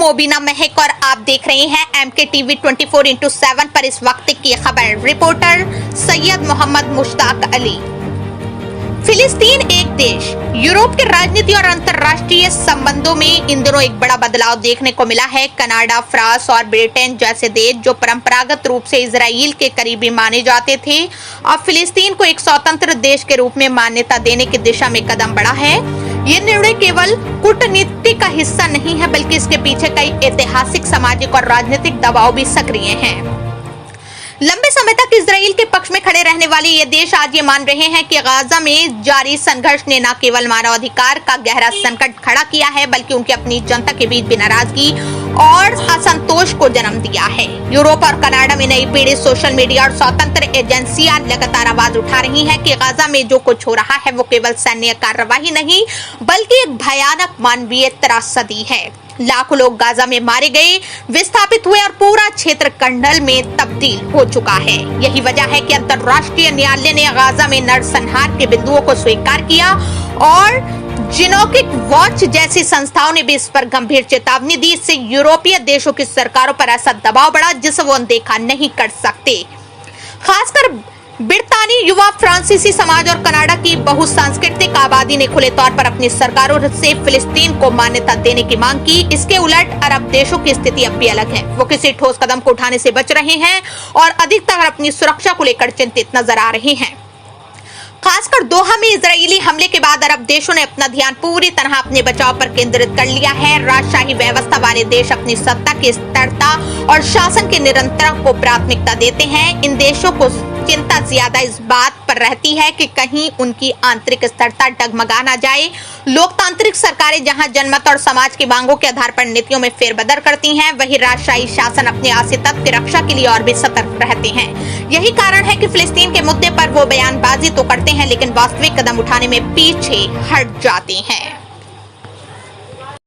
मोबिना महक और आप देख रहे हैं MK TV 24/7 पर इस वक्त की खबर। रिपोर्टर सैयद मोहम्मद मुश्ताक अली। फिलिस्तीन एक देश। यूरोप के राजनीति और अंतर्राष्ट्रीय संबंधों में इन दिनों एक बड़ा बदलाव देखने को मिला है। कनाडा, फ्रांस और ब्रिटेन जैसे देश जो परंपरागत रूप से इजराइल के करीबी माने जाते थे, अब फिलिस्तीन को एक स्वतंत्र देश के रूप में मान्यता देने की दिशा में कदम बढ़ा है। ये निर्णय केवल कूटनीति का हिस्सा नहीं है, बल्कि इसके पीछे कई ऐतिहासिक, सामाजिक और राजनीतिक दबाव भी सक्रिय हैं। लंबे समय तक इजराइल के पक्ष में खड़े रहने वाले ये देश आज ये मान रहे हैं कि गाजा में जारी संघर्ष ने न केवल मानवाधिकार का गहरा संकट खड़ा किया है, बल्कि उनकी अपनी जनता के बीच भी नाराजगी और असंतोष को जन्म दिया है। यूरोप और कनाडा में नई पीढ़ी, सोशल मीडिया और स्वतंत्र एजेंसियां लगातार आवाज उठा रही हैं कि गाजा में जो कुछ हो रहा है वो केवल सैन्य कार्रवाई नहीं, बल्कि एक भयानक मानवीय त्रासदी है। लाखों लोग गाजा में मारे गए, विस्थापित हुए और पूरा क्षेत्र कंडल में तब्दील हो चुका है। यही वजह है कि अंतर्राष्ट्रीय न्यायालय ने गाजा में नरसंहार के बिंदुओं को स्वीकार किया और जिनोकिक वॉच जैसी संस्थाओं ने भी इस पर गंभीर चेतावनी दी। इससे यूरोपीय देशों की सरकारों पर ऐसा दबाव बढ़ा जिसे वो अनदेखा नहीं कर सकते। खासकर ब्रितानी युवा, फ्रांसीसी समाज और कनाडा की बहुसांस्कृतिक आबादी ने खुले तौर पर अपनी सरकारों से फिलिस्तीन को मान्यता देने की मांग की। इसके उलट अरब देशों की स्थिति अब भी अलग है। वो किसी ठोस कदम को उठाने से बच रहे हैं और अधिकतर अपनी सुरक्षा को लेकर चिंतित नजर आ रहे हैं। खासकर दोहा में इजरायली हमले के बाद अरब देशों ने अपना ध्यान पूरी तरह अपने बचाव पर केंद्रित कर लिया है। राजशाही व्यवस्था वाले देश अपनी सत्ता की स्थिरता और शासन के निरंतरता को प्राथमिकता देते हैं। इन देशों को चिंता ज्यादा इस बात पर रहती है कि कहीं उनकी आंतरिक स्थिरता डगमगा ना जाए। लोकतांत्रिक सरकारें जहां जनमत और समाज की मांगों के आधार पर नीतियों में फेरबदल करती हैं, वहीं राजशाही शासन अपने आसितत्व की रक्षा के लिए और भी सतर्क रहते हैं। यही कारण है कि फिलिस्तीन के मुद्दे पर वो बयानबाजी तो करते हैं, लेकिन वास्तविक कदम उठाने में पीछे हट जाते हैं।